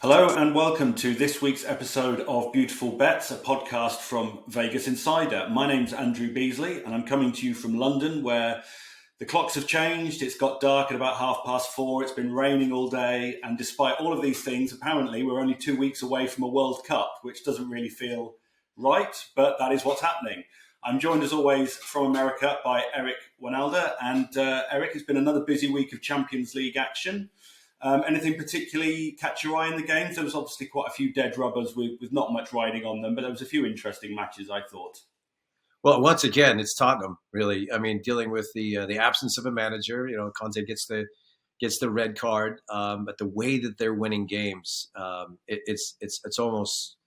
Hello and welcome to this week's episode of Beautiful Bets, a podcast from Vegas Insider. My name's Andrew Beasley and I'm coming to you from London, where the clocks have changed. It's got dark at about 4:30. It's been raining all day. And despite all of these things, apparently we're only 2 weeks away from a World Cup, which doesn't really feel right, but that is what's happening. I'm joined as always from America by Eric Wynalda. And Eric, it's been another busy week of Champions League action. Anything particularly catch your eye in the games? There was obviously quite a few dead rubbers with not much riding on them, but there was a few interesting matches, I thought. Well, once again, it's Tottenham, really. I mean, dealing with the absence of a manager. Conte gets the red card, but the way that they're winning games, it's almost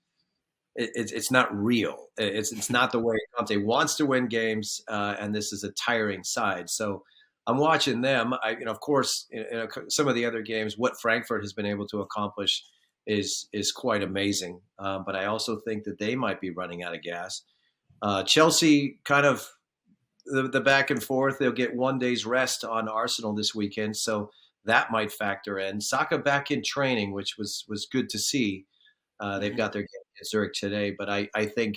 it's not real. It's not the way Conte wants to win games, and this is a tiring side. So I'm watching them. Of course, some of the other games, what Frankfurt has been able to accomplish is quite amazing. But I also think that they might be running out of gas. Chelsea, kind of the back and forth. They'll get 1 day's rest on Arsenal this weekend, so that might factor in. Saka back in training, which was good to see. They've got their game against Zurich today, but I think,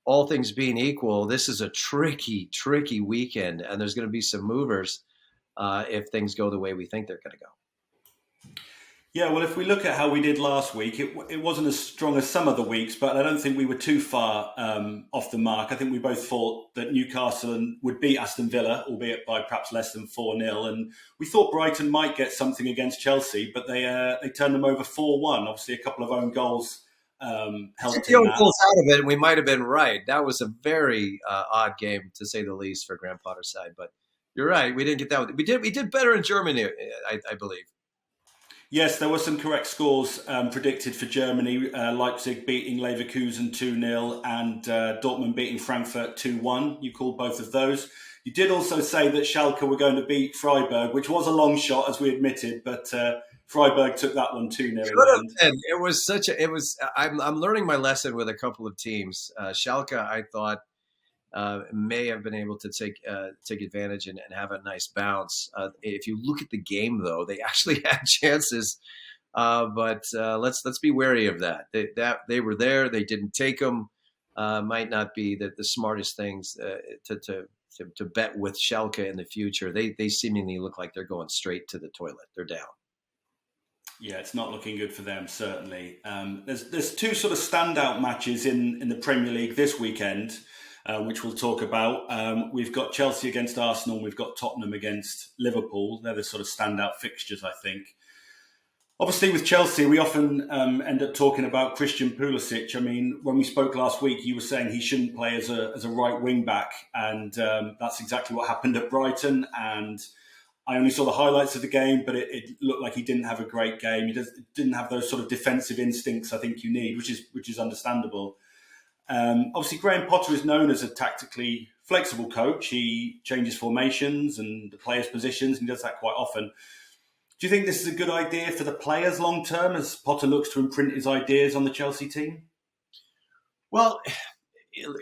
all things being equal, this is a tricky weekend, and there's going to be some movers if things go the way we think they're going to go. Yeah, well, if we look at how we did last week, it wasn't as strong as some of the weeks, but I don't think we were too far off the mark. I think we both thought that Newcastle would beat Aston Villa, albeit by perhaps less than 4-0. And we thought Brighton might get something against Chelsea, but they turned them over 4-1. Obviously, a couple of own goals helped in that. Goals out of it, we might have been right. That was a very odd game, to say the least, for Graham Potter's side. But you're right, we didn't get that. We did better in Germany, I believe. Yes, there were some correct scores predicted for Germany. Leipzig beating Leverkusen 2-0 and Dortmund beating Frankfurt 2-1. You called both of those. You did also say that Schalke were going to beat Freiburg, which was a long shot, as we admitted, but Freiburg took that one 2-0. It was I'm learning my lesson with a couple of teams. Schalke, I thought, may have been able to take advantage and have a nice bounce. If you look at the game, though, they actually had chances, but let's be wary of that. They were there, they didn't take them. Might not be the smartest things to bet with Schalke in the future. They seemingly look like they're going straight to the toilet. They're down. Yeah, it's not looking good for them, certainly. There's two sort of standout matches in the Premier League this weekend, which we'll talk about. We've got Chelsea against Arsenal. We've got Tottenham against Liverpool. They're the sort of standout fixtures, I think. Obviously, with Chelsea, we often end up talking about Christian Pulisic. I mean, when we spoke last week, you were saying he shouldn't play as a right wing back, and that's exactly what happened at Brighton. And I only saw the highlights of the game, but it looked like he didn't have a great game. He didn't have those sort of defensive instincts I think you need, which is understandable. Obviously, Graham Potter is known as a tactically flexible coach. He changes formations and the players' positions, and he does that quite often. Do you think this is a good idea for the players long term as Potter looks to imprint his ideas on the Chelsea team? Well,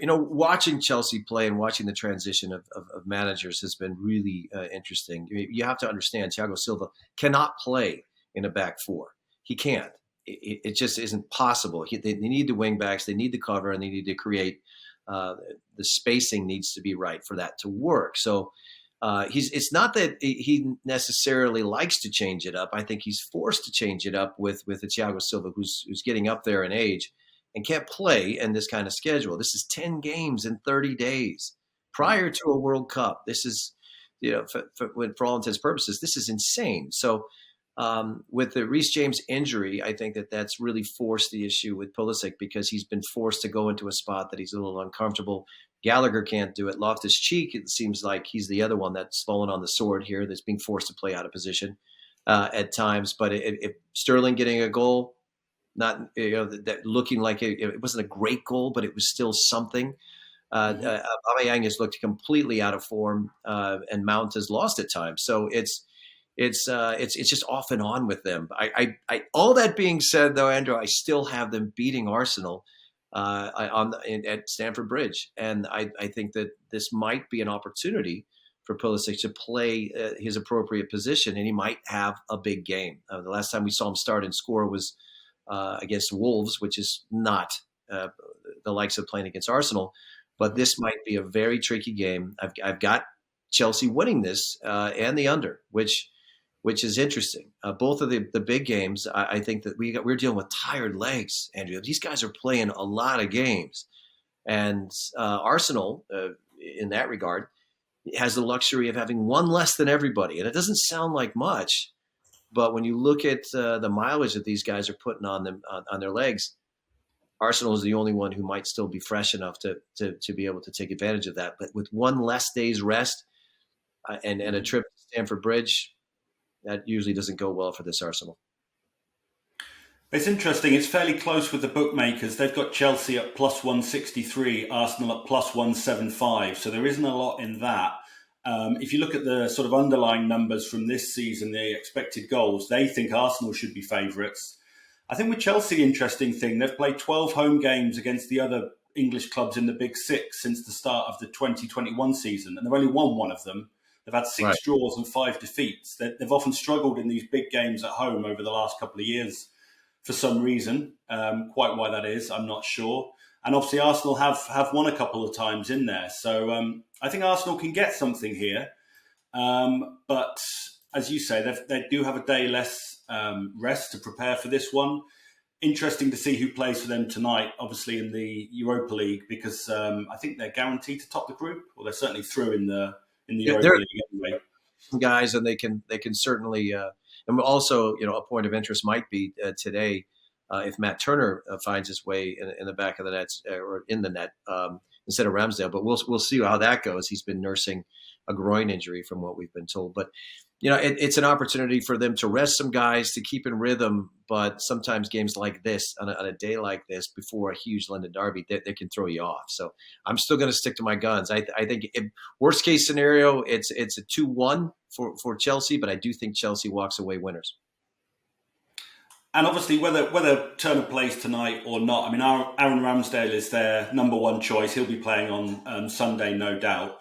watching Chelsea play and watching the transition of managers has been really interesting. You have to understand, Thiago Silva cannot play in a back four. He can't. It just isn't possible. They need the wing backs, they need the cover, and they need to create the spacing needs to be right for that to work. So it's not that he necessarily likes to change it up. I think he's forced to change it up with the Thiago Silva, who's getting up there in age and can't play in this kind of schedule. This is 10 games in 30 days prior to a World Cup. This is, for all intents and purposes, this is insane. So with the Reece James injury, I think that's really forced the issue with Pulisic because he's been forced to go into a spot that he's a little uncomfortable. Gallagher can't do it. Loftus-Cheek, it seems like he's the other one that's fallen on the sword here, that's being forced to play out of position at times. But if Sterling getting a goal, not that looking like it wasn't a great goal, but it was still something. Aubameyang has looked completely out of form, and Mount has lost at times. So it's just off and on with them. I all that being said, though, Andrew, I still have them beating Arsenal at Stamford Bridge, and I think that this might be an opportunity for Pulisic to play his appropriate position, and he might have a big game. The last time we saw him start and score was against Wolves, which is not the likes of playing against Arsenal. But this might be a very tricky game. I've got Chelsea winning this and the under, which is interesting. Both of the big games, I think that we're dealing with tired legs, Andrew. These guys are playing a lot of games. And Arsenal, in that regard, has the luxury of having one less than everybody. And it doesn't sound like much, but when you look at the mileage that these guys are putting on them on their legs, Arsenal is the only one who might still be fresh enough to be able to take advantage of that. But with one less day's rest and a trip to Stamford Bridge, that usually doesn't go well for this Arsenal. It's interesting. It's fairly close with the bookmakers. They've got Chelsea at plus 163, Arsenal at plus 175. So there isn't a lot in that. If you look at the sort of underlying numbers from this season, the expected goals, they think Arsenal should be favourites. I think with Chelsea, interesting thing, they've played 12 home games against the other English clubs in the Big Six since the start of the 2021 season, and they've only won one of them. They've had 6 draws and 5 defeats. They've often struggled in these big games at home over the last couple of years for some reason. Quite why that is, I'm not sure. And obviously Arsenal have won a couple of times in there. So I think Arsenal can get something here. But as you say, they do have a day less rest to prepare for this one. Interesting to see who plays for them tonight, obviously in the Europa League, because I think they're guaranteed to top the group, or they're certainly through in the Europa League anyway. Guys, and they can certainly, and also, a point of interest might be today if Matt Turner finds his way in the back of the net or in the net instead of Ramsdale. But we'll see how that goes. He's been nursing a groin injury from what we've been told. But it's an opportunity for them to rest some guys, to keep in rhythm. But sometimes games like this, on a day like this, before a huge London derby, they can throw you off. So I'm still going to stick to my guns. I think worst case scenario, it's a 2-1 for Chelsea, but I do think Chelsea walks away winners. And obviously, whether Turner plays tonight or not, I mean, Aaron Ramsdale is their number one choice. He'll be playing on Sunday, no doubt.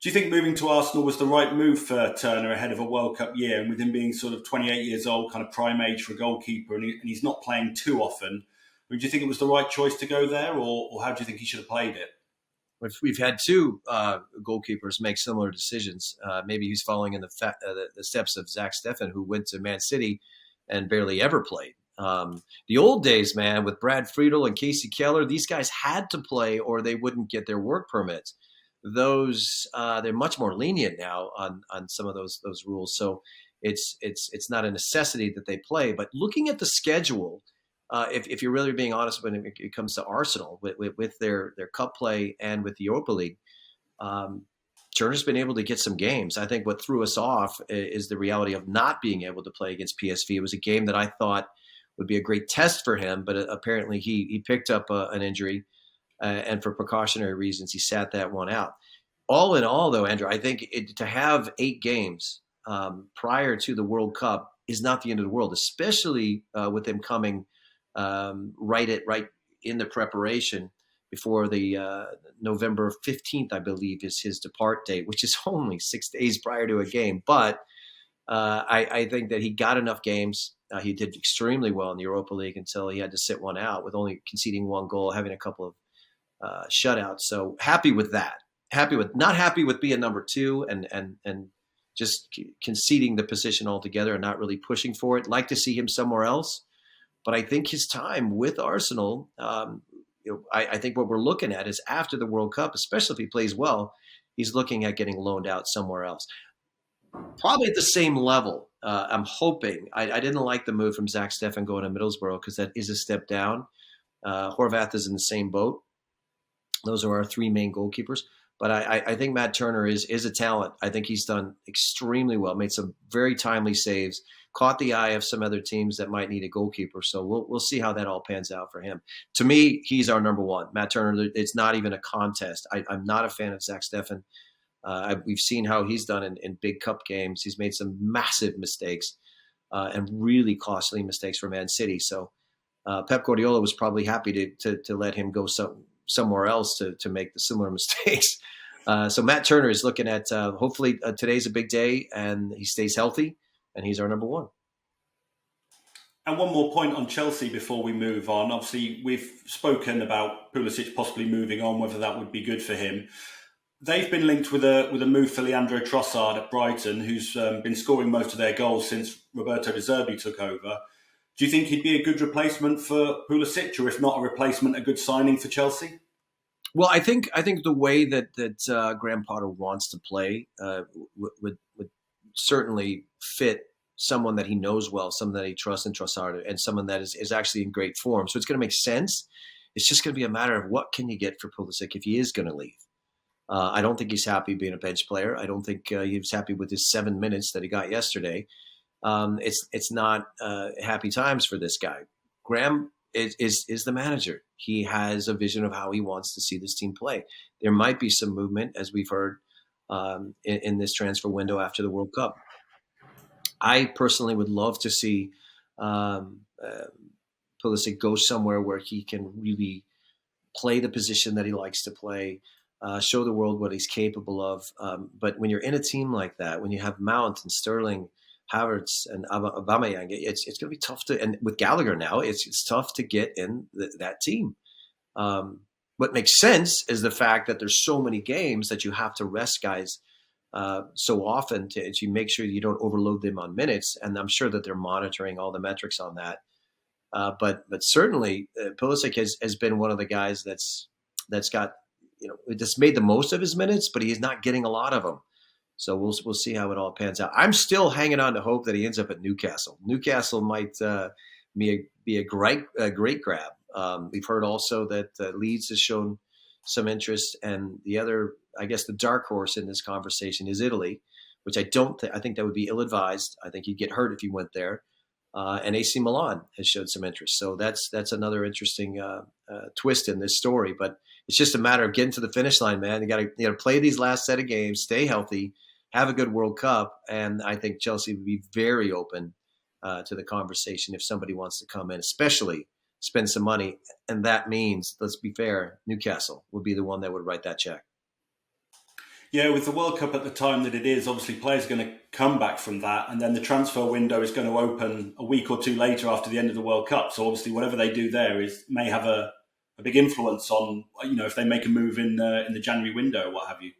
Do you think moving to Arsenal was the right move for Turner ahead of a World Cup year, and with him being sort of 28 years old, kind of prime age for a goalkeeper, and he's not playing too often? Do you think it was the right choice to go there, or how do you think he should have played it? We've had 2 goalkeepers make similar decisions. Maybe he's following in the steps of Zach Steffen, who went to Man City and barely ever played. The old days, man, with Brad Friedel and Casey Keller, these guys had to play or they wouldn't get their work permits. Those they're much more lenient now on some of those rules. So it's not a necessity that they play. But looking at the schedule, if you're really being honest when it comes to Arsenal with their cup play and with the Europa League, Turner's been able to get some games. I think what threw us off is the reality of not being able to play against PSV. It was a game that I thought would be a great test for him, but apparently he picked up an injury, and for precautionary reasons, he sat that one out. All in all, though, Andrew, I think to have 8 games prior to the World Cup is not the end of the world, especially with him coming right in the preparation before the November 15th, I believe, is his depart date, which is only 6 days prior to a game. But I think that he got enough games. He did extremely well in the Europa League until he had to sit one out with only conceding 1 goal, having a couple of shutouts. So happy with that. Not happy with being number 2 and just conceding the position altogether and not really pushing for it. Like to see him somewhere else. But I think his time with Arsenal, I think what we're looking at is after the World Cup, especially if he plays well, he's looking at getting loaned out somewhere else. Probably at the same level. I'm hoping. I didn't like the move from Zach Steffen going to Middlesbrough because that is a step down. Horvath is in the same boat. Those are our 3 main goalkeepers. But I think Matt Turner is a talent. I think he's done extremely well, made some very timely saves, caught the eye of some other teams that might need a goalkeeper. So we'll see how that all pans out for him. To me, he's our number 1. Matt Turner, it's not even a contest. I'm not a fan of Zach Steffen. We've seen how he's done in big cup games. He's made some massive mistakes and really costly mistakes for Man City. So Pep Guardiola was probably happy to let him go somewhere else to make the similar mistakes. So Matt Turner is looking at hopefully today's a big day and he stays healthy and he's our number 1. And one more point on Chelsea before we move on. Obviously, we've spoken about Pulisic possibly moving on, whether that would be good for him. They've been linked with a move for Leandro Trossard at Brighton, who's been scoring most of their goals since Roberto De Zerbi took over. Do you think he'd be a good replacement for Pulisic, or if not a replacement, a good signing for Chelsea? Well, I think the way that Graham Potter wants to play would certainly fit someone that he knows well, someone that he trusts in Trossard, and someone that is actually in great form. So it's going to make sense. It's just going to be a matter of what can you get for Pulisic if he is going to leave. I don't think he's happy being a bench player. I don't think he was happy with his 7 minutes that he got yesterday. It's not happy times for this guy. Graham is the manager. He has a vision of how he wants to see this team play. There might be some movement, as we've heard, in this transfer window after the World Cup. I personally would love to see Pulisic go somewhere where he can really play the position that he likes to play, show the world what he's capable of. But when you're in a team like that, when you have Mount and Sterling, Havertz and Aubameyang, it's going to be tough to. And with Gallagher now, it's tough to get in that team. What makes sense is the fact that there's so many games that you have to rest guys so often to make sure you don't overload them on minutes. And I'm sure that they're monitoring all the metrics on that. But certainly Pulisic has been one of the guys that's got, just made the most of his minutes, but he's not getting a lot of them. So we'll see how it all pans out. I'm still hanging on to hope that he ends up at Newcastle. Newcastle might be a great grab. We've heard also that Leeds has shown some interest, and the other, I guess, the dark horse in this conversation is Italy, which I think that would be ill-advised. I think you'd get hurt if you went there. And AC Milan has showed some interest. So that's another interesting twist in this story. But it's just a matter of getting to the finish line, man. You got to play these last set of games, stay healthy, have a good World Cup, and I think Chelsea would be very open to the conversation if somebody wants to come in, especially spend some money. And that means, let's be fair, Newcastle would be the one that would write that check. Yeah, with the World Cup at the time that it is, obviously players are going to come back from that, and then the transfer window is going to open a week or two later after the end of the World Cup. So obviously whatever they do there may have a big influence on, if they make a move in the January window or what have you.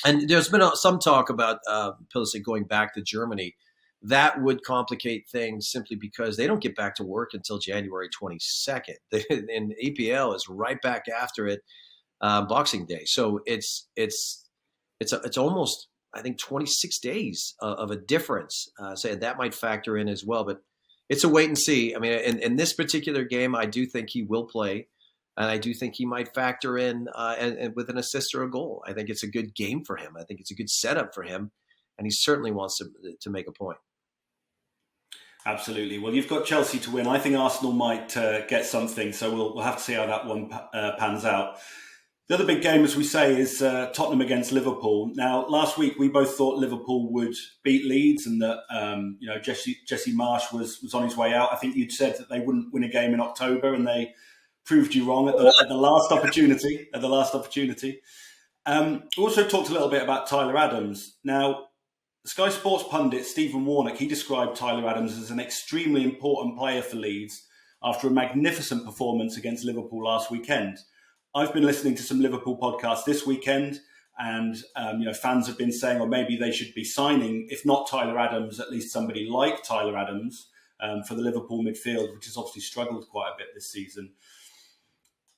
And there's been some talk about Pulisic going back to Germany. That would complicate things simply because they don't get back to work until January 22nd. And EPL is right back after it, Boxing Day. So it's almost, I think, 26 days of a difference. So that might factor in as well. But it's a wait and see. I mean, in this particular game, I do think he will play. And I do think he might factor in and with an assist or a goal. I think it's a good game for him. I think it's a good setup for him. And he certainly wants to make a point. Absolutely. Well, you've got Chelsea to win. I think Arsenal might get something. So we'll have to see how that one pans out. The other big game, as we say, is Tottenham against Liverpool. Now, last week we both thought Liverpool would beat Leeds and that Jesse Marsch was on his way out. I think you'd said that they wouldn't win a game in October, and they proved you wrong at the last opportunity. Also talked a little bit about Tyler Adams. Now, Sky Sports pundit Stephen Warnock, he described Tyler Adams as an extremely important player for Leeds after a magnificent performance against Liverpool last weekend. I've been listening to some Liverpool podcasts this weekend, and fans have been saying, or maybe they should be signing, if not Tyler Adams, at least somebody like Tyler Adams for the Liverpool midfield, which has obviously struggled quite a bit this season.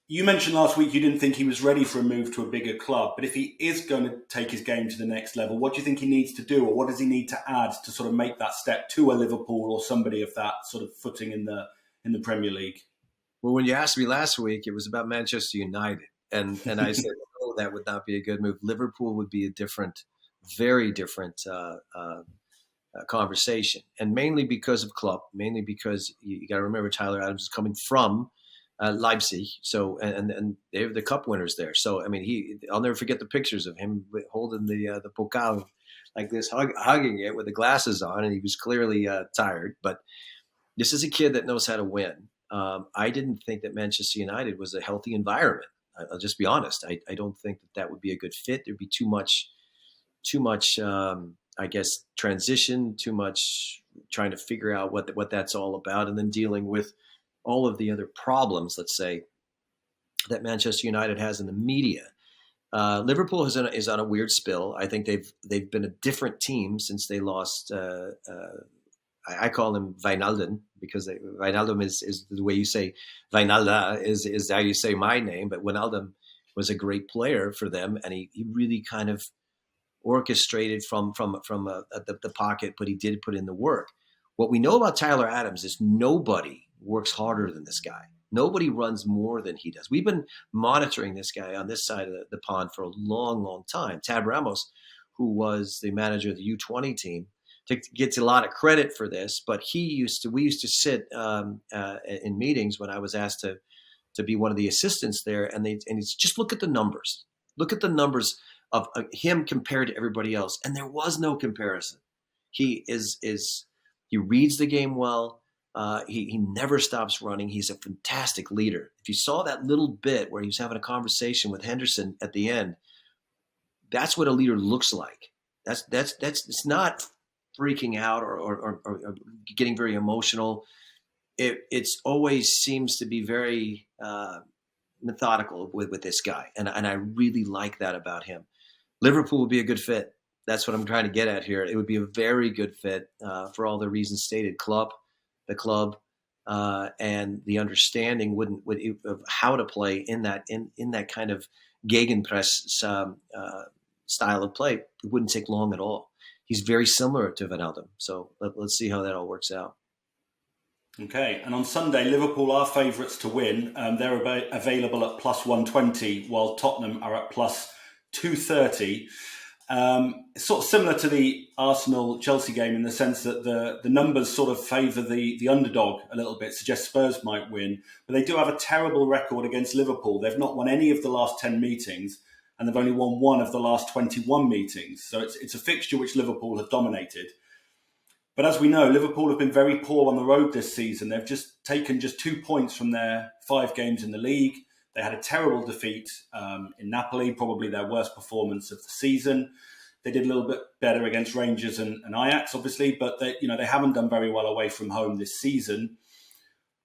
You mentioned last week you didn't think he was ready for a move to a bigger club, but if he is going to take his game to the next level, what do you think he needs to do, or what does he need to add to sort of make that step to a Liverpool or somebody of that sort of footing in the Premier League? Well, when you asked me last week, it was about Manchester United, and I said, "Oh, that would not be a good move. Liverpool would be a very different conversation, and mainly because of club, mainly because you got to remember Tyler Adams is coming from Leipzig, so and they're the cup winners there. So I mean, I'll never forget the pictures of him holding the pokal like this, hugging it with the glasses on, and he was clearly tired. But this is a kid that knows how to win. I didn't think that Manchester United was a healthy environment. I'll just be honest. I don't think that would be a good fit. There'd be too much I guess, transition, too much trying to figure out what that's all about, and then dealing with all of the other problems, let's say, that Manchester United has in the media. Liverpool is on a weird spill. I think they've been a different team since they lost. I call him Wynalda because Wijnaldum is the way you say Wynalda is how you say my name. But Wijnaldum was a great player for them, and he really kind of orchestrated from the pocket, but he did put in the work. What we know about Tyler Adams is nobody works harder than this guy. Nobody runs more than he does. We've been monitoring this guy on this side of the pond for a long, long time. Tab Ramos, who was the manager of the U20 team, gets a lot of credit for this, but we used to sit in meetings when I was asked to be one of the assistants there, and he's just look at the numbers. Look at the numbers of him compared to everybody else, and there was no comparison. He reads the game well. He never stops running. He's a fantastic leader. If you saw that little bit where he was having a conversation with Henderson at the end, that's what a leader looks like. That's it's not freaking out or getting very emotional. It's always seems to be very methodical with this guy, and I really like that about him. Liverpool would be a good fit. That's what I'm trying to get at here. It would be a very good fit for all the reasons stated. The club, and the understanding of how to play in that kind of gegenpress style of play. It wouldn't take long at all. He's very similar to Wijnaldum. So let's see how that all works out. Okay, and on Sunday, Liverpool are favourites to win. They're available at plus 120, while Tottenham are at plus 230. It's sort of similar to the Arsenal-Chelsea game in the sense that the numbers sort of favour the underdog a little bit, suggest Spurs might win. But they do have a terrible record against Liverpool. They've not won any of the last 10 meetings, and they've only won one of the last 21 meetings. So it's a fixture which Liverpool have dominated. But as we know, Liverpool have been very poor on the road this season. They've just taken 2 points from their 5 games in the league. They had a terrible defeat in Napoli, probably their worst performance of the season. They did a little bit better against Rangers and Ajax, obviously, but they haven't done very well away from home this season.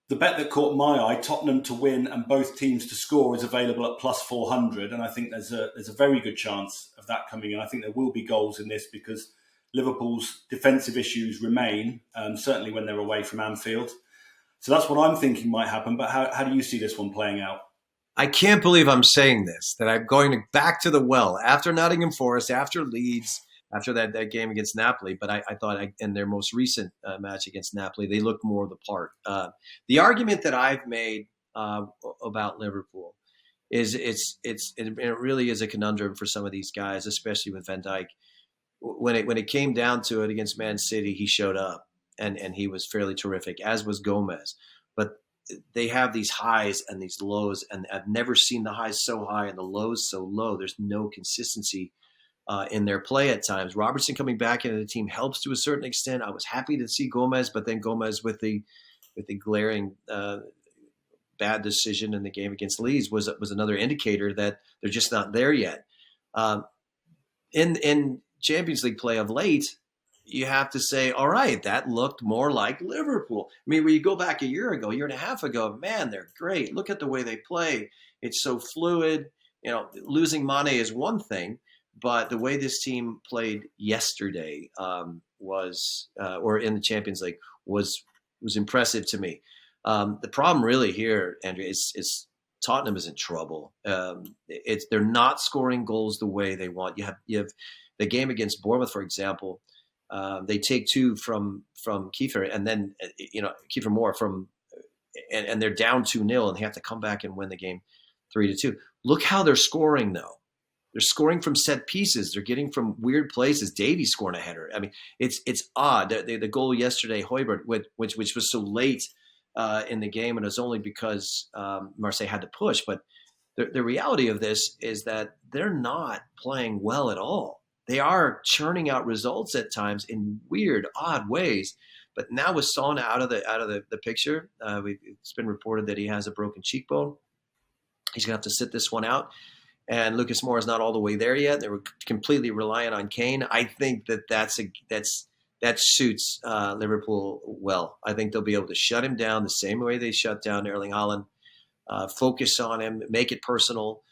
The bet that caught my eye, Tottenham to win and both teams to score, is available at plus 400, and I think there's a very good chance of that coming in. I think there will be goals in this because Liverpool's defensive issues remain, certainly when they're away from Anfield. So that's what I'm thinking might happen. But how do you see this one playing out? I can't believe I'm saying this, that I'm going back to the well after Nottingham Forest, after Leeds, after that game against Napoli. But I thought in their most recent match against Napoli, they looked more the part. The argument that I've made about Liverpool is it really is a conundrum for some of these guys, especially with Van Dijk. When it came down to it against Man City, he showed up and he was fairly terrific, as was Gomez. But they have these highs and these lows, and I've never seen the highs so high and the lows so low. There's no consistency in their play at times. Robertson coming back into the team helps to a certain extent. I was happy to see Gomez, but then Gomez with the glaring bad decision in the game against Leeds was another indicator that they're just not there yet. In Champions League play of late, you have to say, all right, that looked more like Liverpool. I mean, when you go back a year and a half ago, man, they're great. Look at the way they play. It's so fluid. Losing Mane is one thing, but the way this team played yesterday or in the Champions League was impressive to me. The problem really here, Andrew, is Tottenham is in trouble. They're not scoring goals the way they want. You have the game against Bournemouth, for example. They take 2 from Kiefer, and then Kiefer Moore and they're down 2-0, and they have to come back and win the game 3-2. Look how they're scoring, though. They're scoring from set pieces. They're getting from weird places. Davies scoring a header. I mean, it's odd. The goal yesterday, Højbjerg, which was so late in the game, and it was only because Marseille had to push. But the reality of this is that they're not playing well at all. They are churning out results at times in weird, odd ways. But now with Son out of the picture, it's been reported that he has a broken cheekbone. He's going to have to sit this one out. and Lucas Moura is not all the way there yet. They were completely reliant on Kane. I think that suits Liverpool well. I think they'll be able to shut him down the same way they shut down Erling Haaland, focus on him, make it personal,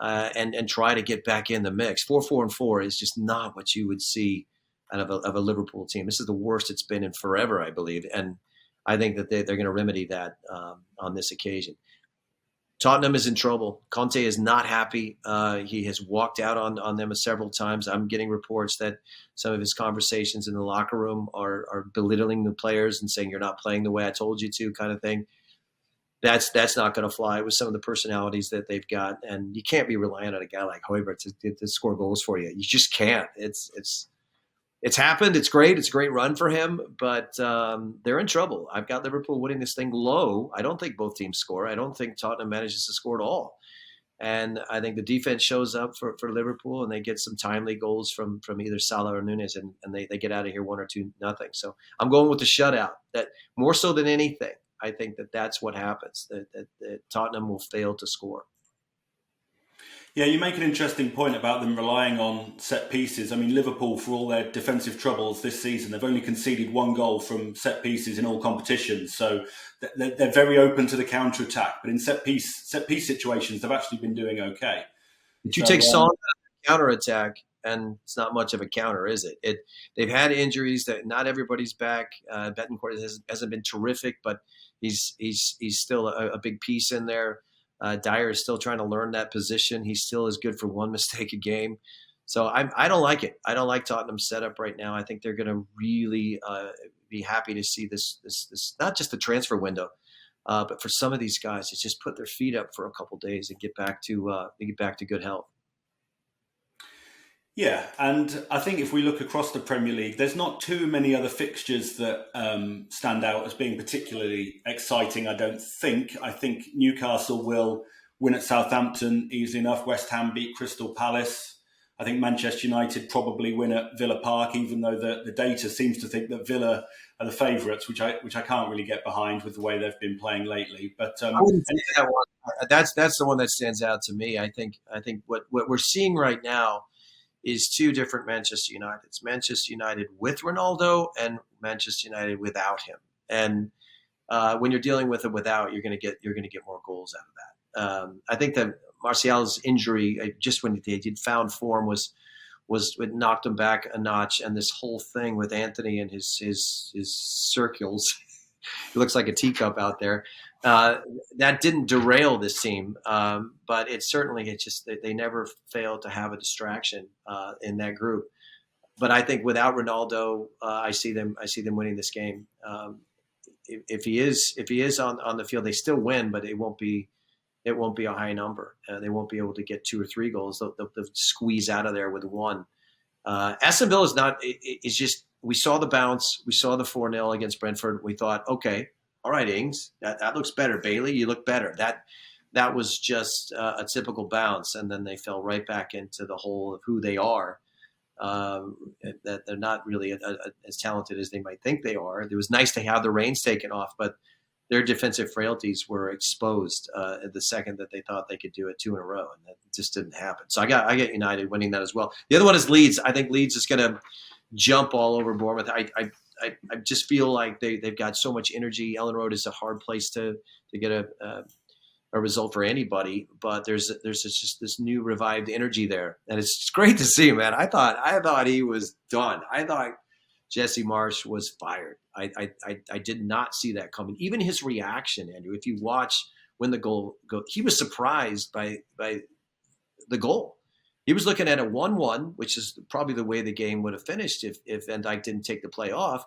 and try to get back in the mix. 4-4-4 is just not what you would see out of a Liverpool team. This is the worst it's been in forever, I believe, and I think that they're going to remedy that on this occasion. Tottenham is in trouble. Conte is not happy. He has walked out on them several times. I'm getting reports that some of his conversations in the locker room are belittling the players and saying, you're not playing the way I told you to, kind of thing. That's not going to fly with some of the personalities that they've got. And you can't be reliant on a guy like Højbjerg to score goals for you. You just can't. It's happened. It's great. It's a great run for him, but they're in trouble. I've got Liverpool winning this thing low. I don't think both teams score. I don't think Tottenham manages to score at all. And I think the defense shows up for Liverpool, and they get some timely goals from either Salah or Nunes, and they get out of here 1-2-0. So I'm going with the shutout. That more so than anything, I think that's what happens, that Tottenham will fail to score. Yeah, you make an interesting point about them relying on set pieces. I mean, Liverpool, for all their defensive troubles this season, they've only conceded 1 goal from set pieces in all competitions. So they're very open to the counter-attack. But in set piece situations, they've actually been doing okay. But you take Son counter-attack, and it's not much of a counter, is it? They've had injuries. That not everybody's back. Betancourt hasn't been terrific, but he's still a big piece in there. Dyer is still trying to learn that position. He still is good for one mistake a game. So I don't like it. I don't like Tottenham's setup right now. I think they're going to really be happy to see this not just the transfer window, but for some of these guys, it's just put their feet up for a couple of days and get back to good health. Yeah, and I think if we look across the Premier League, there's not too many other fixtures that stand out as being particularly exciting, I don't think. I think Newcastle will win at Southampton easily enough. West Ham beat Crystal Palace. I think Manchester United probably win at Villa Park, even though the data seems to think that Villa are the favourites, which I can't really get behind with the way they've been playing lately. But I wouldn't say that one. That's the one that stands out to me. I think what we're seeing right now is 2 different Manchester Uniteds. Manchester United with Ronaldo and Manchester United without him. And when you're dealing with him without, you're going to get more goals out of that. I think that Martial's injury, just when he found form, it knocked him back a notch. And this whole thing with Anthony and his circles, he looks like a teacup out there. That didn't derail this team, but it's just they never failed to have a distraction in that group. But I think without Ronaldo, I see them winning this game. If he is on the field, they still win, but it won't be a high number. They won't be able to get 2 or 3 goals. They'll squeeze out of there with 1. Aston Villa is not. It's just we saw the bounce. We saw the 4-0 against Brentford. We thought, okay. All right, Ings, that looks better. Bailey, you look better. That was just a typical bounce, and then they fell right back into the hole of who they are, that they're not really as talented as they might think they are. It was nice to have the reins taken off, but their defensive frailties were exposed at the second that they thought they could do it 2 in a row, and that just didn't happen. So I got United winning that as well. The other one is Leeds. I think Leeds is going to jump all over Bournemouth. I just feel like they've got so much energy. Ellen Road is a hard place to get a result for anybody, but there's just this new revived energy there, and it's great to see, man. I thought he was done. I thought Jesse Marsch was fired. I did not see that coming. Even his reaction, Andrew, if you watch when the goal go, he was surprised by the goal. He was looking at a 1-1, which is probably the way the game would have finished if Van Dijk didn't take the play off.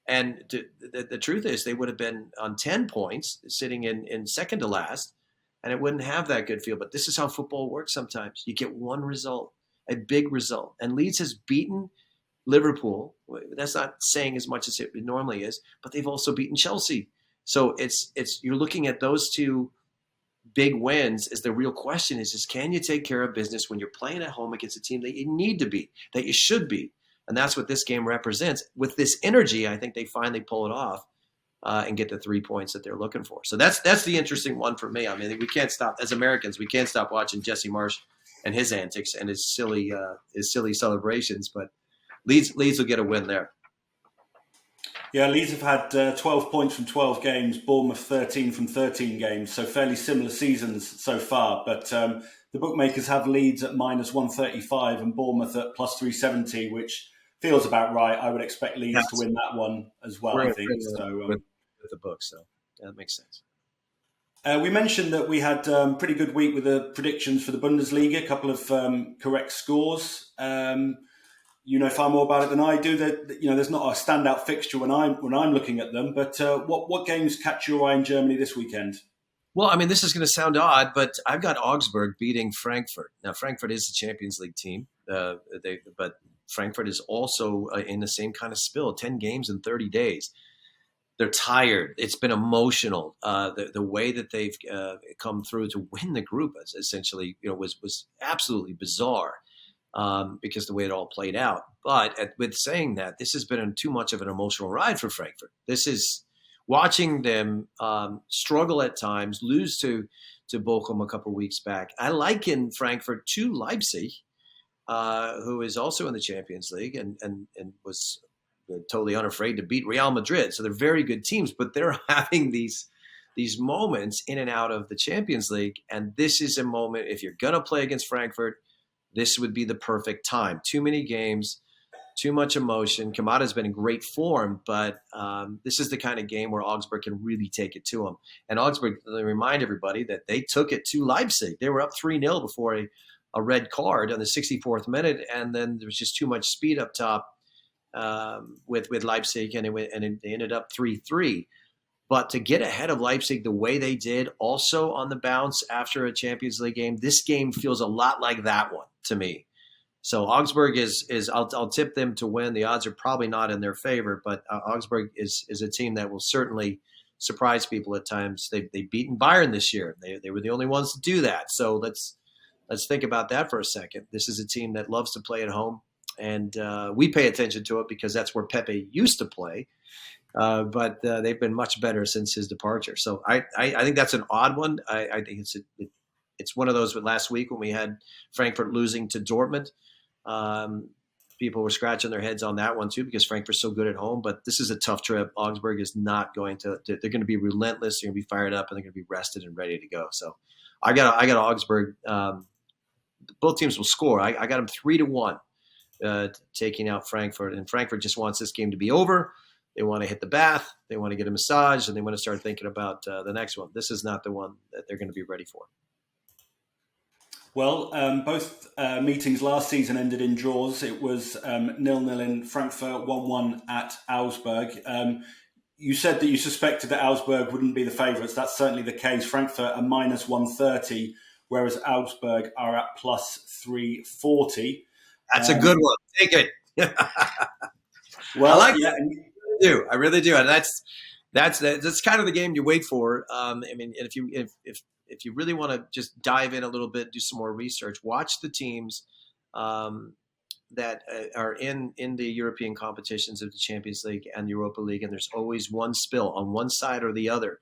And the truth is they would have been on 10 points, sitting in second to last, and it wouldn't have that good feel. But this is how football works sometimes. You get one result, a big result. And Leeds has beaten Liverpool. That's not saying as much as it normally is, but they've also beaten Chelsea. So it's you're looking at those 2 big wins. Is the real question is can you take care of business when you're playing at home against a team that you need to beat, that you should beat? And that's what this game represents. With this energy, I think they finally pull it off and get the 3 points that they're looking for. So that's the interesting one for me. I mean, we can't stop, as Americans, we can't stop watching Jesse Marsch and his antics and his silly celebrations. But Leeds will get a win there. Yeah, Leeds have had 12 points from 12 games, Bournemouth 13 from 13 games, so fairly similar seasons so far. But the bookmakers have Leeds at minus 135 and Bournemouth at plus 370, which feels about right. I would expect Leeds to win that one as well, I think. With the book, so that makes sense. We mentioned that we had pretty good week with the predictions for the Bundesliga, a couple of correct scores. You know far more about it than I do. That there's not a standout fixture when I'm looking at them. But what games catch your eye in Germany this weekend? Well, I mean, this is going to sound odd, but I've got Augsburg beating Frankfurt. Now, Frankfurt is the Champions League team, but Frankfurt is also in the same kind of spill. 10 games in 30 days. They're tired. It's been emotional. The way that they've come through to win the group, essentially, was absolutely bizarre. Because the way it all played out. But with saying that, this has been too much of an emotional ride for Frankfurt. This is watching them struggle at times, lose to Bochum a couple of weeks back. I liken Frankfurt to Leipzig, who is also in the Champions League and was totally unafraid to beat Real Madrid. So they're very good teams, but they're having these moments in and out of the Champions League. And this is a moment, if you're going to play against Frankfurt, this would be the perfect time. Too many games, too much emotion. Kamada's been in great form, but this is the kind of game where Augsburg can really take it to them. And Augsburg, let me remind everybody that they took it to Leipzig. They were up 3-0 before a red card on the 64th minute, and then there was just too much speed up top with Leipzig, and they ended up 3-3. But to get ahead of Leipzig the way they did, also on the bounce after a Champions League game, this game feels a lot like that one to me. So Augsburg is I'll tip them to win. The odds are probably not in their favor, but Augsburg is a team that will certainly surprise people at times. They've beaten Bayern this year. They were the only ones to do that. So let's think about that for a second. This is a team that loves to play at home, and we pay attention to it because that's where Pepe used to play. But they've been much better since his departure. So I think that's an odd one. I think it's one of those with last week when we had Frankfurt losing to Dortmund. People were scratching their heads on that one too because Frankfurt's so good at home. But this is a tough trip. Augsburg is not going to. They're going to be relentless. They're going to be fired up, and they're going to be rested and ready to go. So I got Augsburg. Both teams will score. I got them 3-1, taking out Frankfurt, and Frankfurt just wants this game to be over. They want to hit the bath, they want to get a massage, and they want to start thinking about the next one. This is not the one that they're going to be ready for. Well, both meetings last season ended in draws. It was 0-0 in Frankfurt, 1-1 at Augsburg. You said that you suspected that Augsburg wouldn't be the favourites. That's certainly the case. Frankfurt are minus 130, whereas Augsburg are at plus 340. That's a good one. Take it. Well, I like yeah. that. I really do, and that's kind of the game you wait for. I mean, if you really want to just dive in a little bit, do some more research, watch the teams that are in the European competitions of the Champions League and the Europa League, and there's always one spill on one side or the other.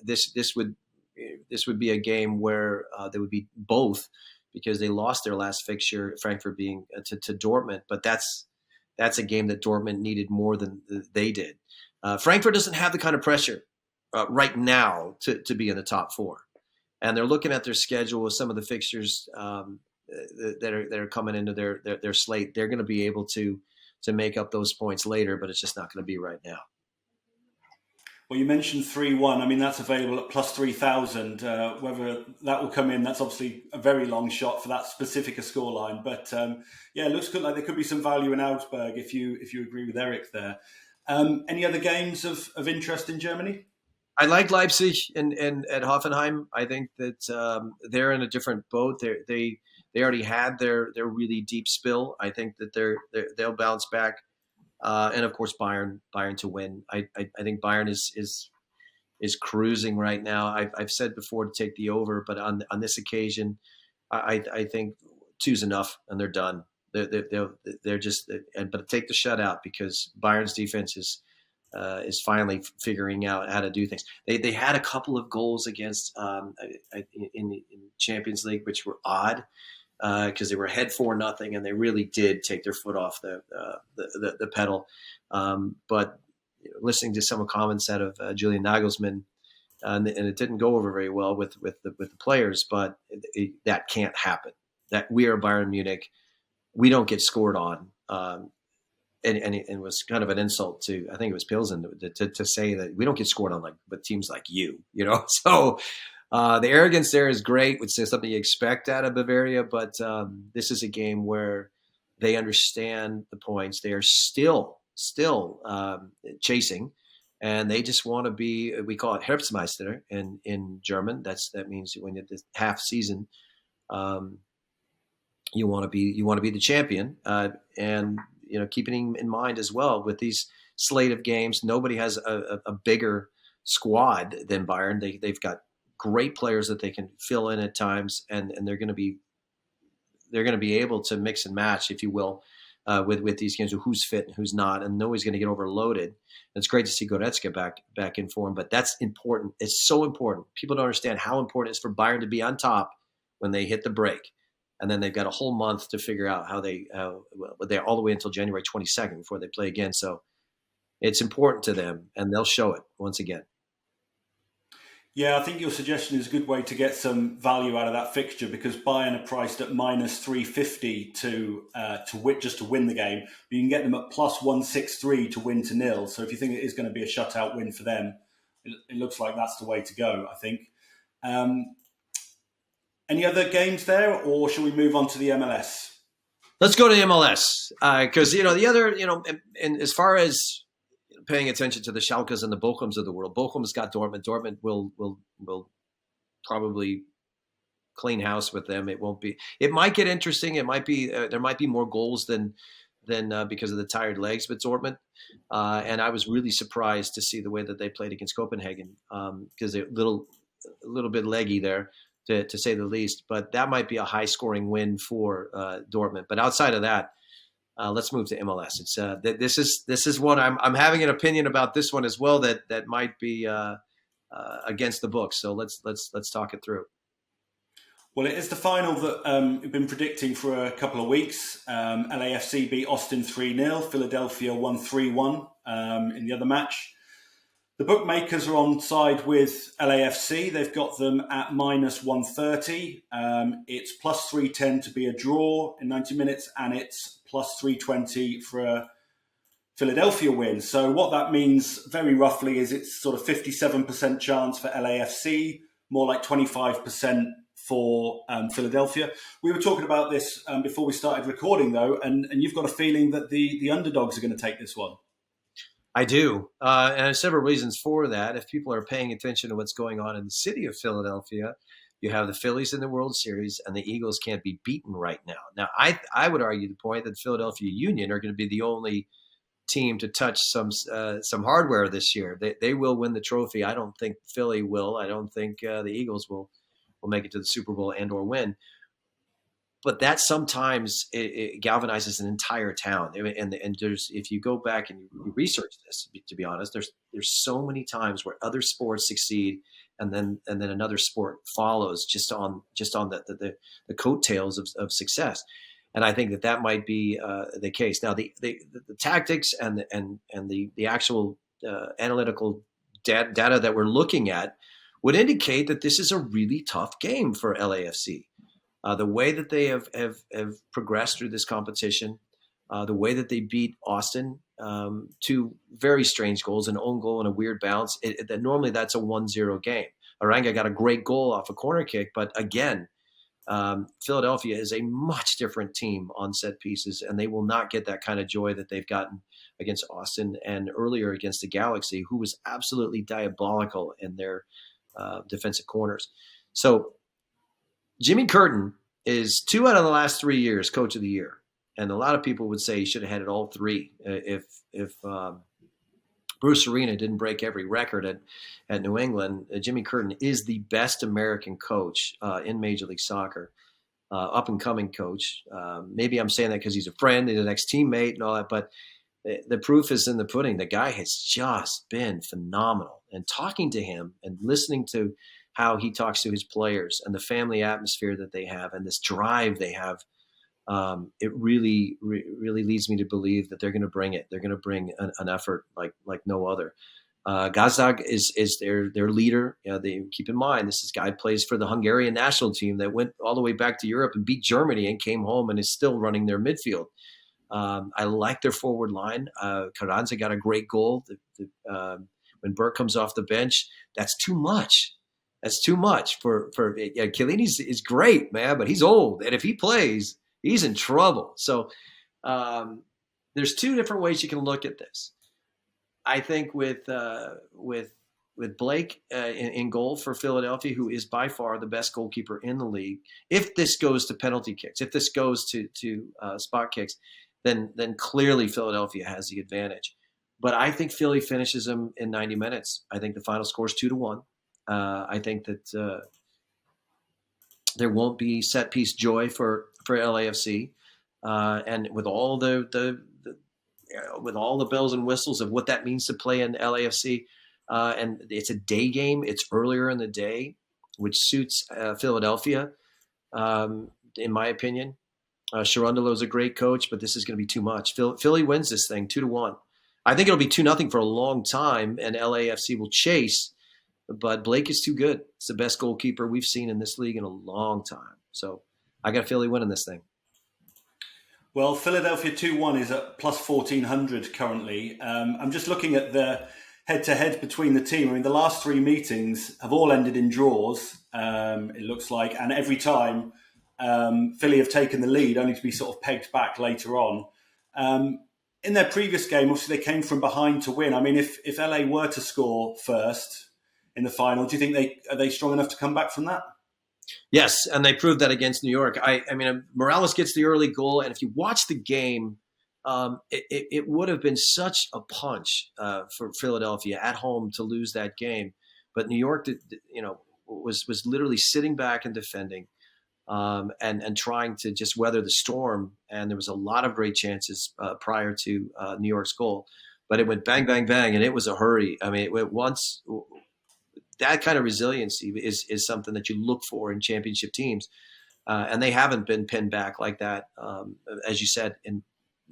This would be a game where there would be both because they lost their last fixture, Frankfurt being to Dortmund, but that's a game that Dortmund needed more than they did. Frankfurt doesn't have the kind of pressure right now to be in the top four. And they're looking at their schedule with some of the fixtures that are coming into their slate. They're going to be able to make up those points later, but it's just not going to be right now. Well, you mentioned 3-1. I mean, that's available at plus 3,000. Whether that will come in, that's obviously a very long shot for that specific scoreline. But yeah, it looks good. Like there could be some value in Augsburg if you agree with Eric there. Any other games of interest in Germany? I like Leipzig and at Hoffenheim. I think that they're in a different boat. They already had their really deep spill. I think that they'll bounce back. And of course, Bayern to win. I think Bayern is cruising right now. I've said before to take the over, but on this occasion, I think 2's enough, and they're done. They're just but take the shutout because Bayern's defense is is finally figuring out how to do things. They had a couple of goals against in Champions League, which were odd because they were ahead 4-0, and they really did take their foot off the pedal. But listening to some comments out of Julian Nagelsmann, and it didn't go over very well with the players, but that can't happen. That we are Bayern Munich, we don't get scored on. And it was kind of an insult to, I think it was Pilsen, to say that we don't get scored on but teams like you. So the arrogance there is great, which is something you expect out of Bavaria, but this is a game where they understand the points. They are still chasing, and they just want to be, we call it Herbstmeister in German. That means when it's half season, you want to be the champion, and keeping in mind as well with these slate of games, nobody has a bigger squad than Bayern. They've got great players that they can fill in at times, and they're going to be able to mix and match, if you will, with these games of who's fit and who's not, and nobody's going to get overloaded. And it's great to see Goretzka back in form, but that's important. It's so important. People don't understand how important it is for Bayern to be on top when they hit the break. And then they've got a whole month to figure out how they're all the way until January 22nd before they play again. So it's important to them, and they'll show it once again. Yeah, I think your suggestion is a good way to get some value out of that fixture, because Bayern are priced at -350 just to win the game. But you can get them at +163 to win to 0. So if you think it is going to be a shutout win for them, it looks like that's the way to go, I think. Any other games there, or shall we move on to the MLS? Let's go to MLS because the other and as far as paying attention to the Schalkes and the Bochums of the world, Bochum's got Dortmund. Dortmund will probably clean house with them. It won't be. It might get interesting. It might be. There might be more goals than because of the tired legs with Dortmund. And I was really surprised to see the way that they played against Copenhagen because they're a little bit leggy there, to say the least. But that might be a high-scoring win for Dortmund. But outside of that, let's move to MLS. It's this is what I'm having an opinion about this one as well that might be against the book. So let's talk it through. Well, it is the final that we've been predicting for a couple of weeks. LAFC beat Austin 3-0. Philadelphia won 3-1 in the other match. The bookmakers are on side with LAFC. They've got them at -130. It's +310 to be a draw in 90 minutes, and it's +320 for a Philadelphia win. So what that means very roughly is it's sort of 57% chance for LAFC, more like 25% for Philadelphia. We were talking about this before we started recording, though, and you've got a feeling that the underdogs are going to take this one. I do. And there's several reasons for that. If people are paying attention to what's going on in the city of Philadelphia, you have the Phillies in the World Series, and the Eagles can't be beaten right now. Now, I would argue the point that the Philadelphia Union are going to be the only team to touch some hardware this year. They will win the trophy. I don't think Philly will. I don't think the Eagles will make it to the Super Bowl and or win. But that sometimes it galvanizes an entire town. And there's, if you go back and you research this, to be honest, there's so many times where other sports succeed and then another sport follows just on the coattails of success. And I think that might be the case. Now the tactics and the actual analytical data that we're looking at would indicate that this is a really tough game for LAFC. The way that they have progressed through this competition, the way that they beat Austin, two very strange goals, an own goal and a weird bounce, that normally that's a 1-0 game. Aranga got a great goal off a corner kick, but again, Philadelphia is a much different team on set pieces, and they will not get that kind of joy that they've gotten against Austin and earlier against the Galaxy, who was absolutely diabolical in their defensive corners. So Jimmy Curtin is 2 out of the last 3 years Coach of the Year, and a lot of people would say he should have had it all three if Bruce Arena didn't break every record at New England. Jimmy Curtin is the best American coach in Major League Soccer, up and coming coach. Maybe I'm saying that because he's a friend, he's an ex-teammate, and all that, but the proof is in the pudding. The guy has just been phenomenal. And talking to him and listening to how he talks to his players and the family atmosphere that they have and this drive they have, it really leads me to believe that they're going to bring it. They're going to bring an effort like no other. Gazdag is their leader. They keep in mind this guy plays for the Hungarian national team that went all the way back to Europe and beat Germany and came home and is still running their midfield. I like their forward line. Carranza got a great goal. When Burke comes off the bench, that's too much. That's too much for Chiellini is great, man, but he's old, and if he plays, he's in trouble. So there's two different ways you can look at this. I think with Blake in goal for Philadelphia, who is by far the best goalkeeper in the league, if this goes to penalty kicks, if this goes to spot kicks, then clearly Philadelphia has the advantage. But I think Philly finishes them in 90 minutes. I think the final score is 2-1. I think that there won't be set piece joy for LAFC, and with all with all the bells and whistles of what that means to play in LAFC, and it's a day game. It's earlier in the day, which suits Philadelphia, in my opinion. Sharundalo is a great coach, but this is going to be too much. Philly wins this thing 2-1. I think it'll be 2-0 for a long time, and LAFC will chase. But Blake is too good. It's the best goalkeeper we've seen in this league in a long time. So I got Philly winning this thing. Well, Philadelphia 2-1 is at plus 1,400 currently. I'm just looking at the head-to-head between the team. I mean, the last three meetings have all ended in draws, it looks like. And every time Philly have taken the lead, only to be sort of pegged back later on. In their previous game, obviously, they came from behind to win. I mean, if LA were to score first in the final, do you think are they strong enough to come back from that? Yes, and they proved that against New York. I mean, Morales gets the early goal, and if you watch the game, it would have been such a punch for Philadelphia at home to lose that game. But New York, was literally sitting back and defending, and trying to just weather the storm. And there was a lot of great chances prior to New York's goal, but it went bang, bang, bang, and it was a hurry. I mean, that kind of resiliency is something that you look for in championship teams, and they haven't been pinned back like that, as you said,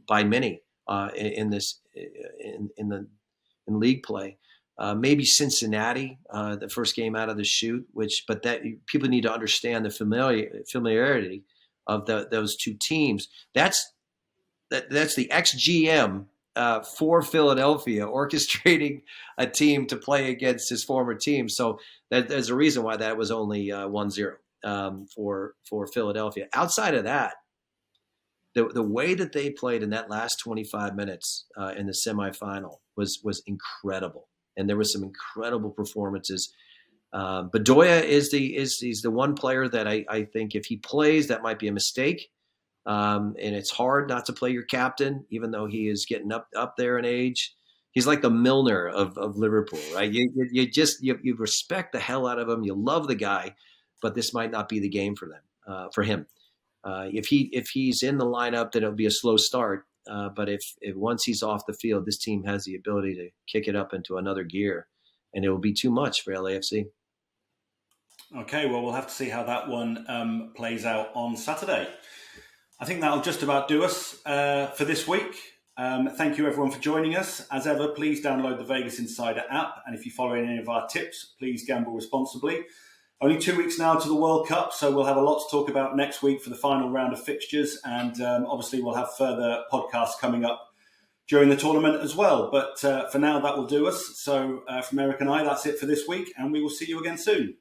by many in league play. Maybe Cincinnati, the first game out of the chute, but that people need to understand the familiarity of those two teams. That's the ex-GM for Philadelphia orchestrating a team to play against his former team. So there's a reason why that was only 1-0 for Philadelphia. Outside of that, the way that they played in that last 25 minutes in the semifinal was incredible. And there was some incredible performances. Bedoya is the one player that I think if he plays, that might be a mistake. And it's hard not to play your captain, even though he is getting up there in age. He's like the Milner of Liverpool, right? You respect the hell out of him. You love the guy, but this might not be the game for him. If he's in the lineup, then it'll be a slow start. But if once he's off the field, this team has the ability to kick it up into another gear, and it will be too much for LAFC. Okay, well, we'll have to see how that one plays out on Saturday. I think that'll just about do us for this week. Thank you, everyone, for joining us. As ever, please download the Vegas Insider app. And if you follow any of our tips, please gamble responsibly. Only 2 weeks now to the World Cup, so we'll have a lot to talk about next week for the final round of fixtures. And obviously, we'll have further podcasts coming up during the tournament as well. But for now, that will do us. So from Eric and I, that's it for this week, and we will see you again soon.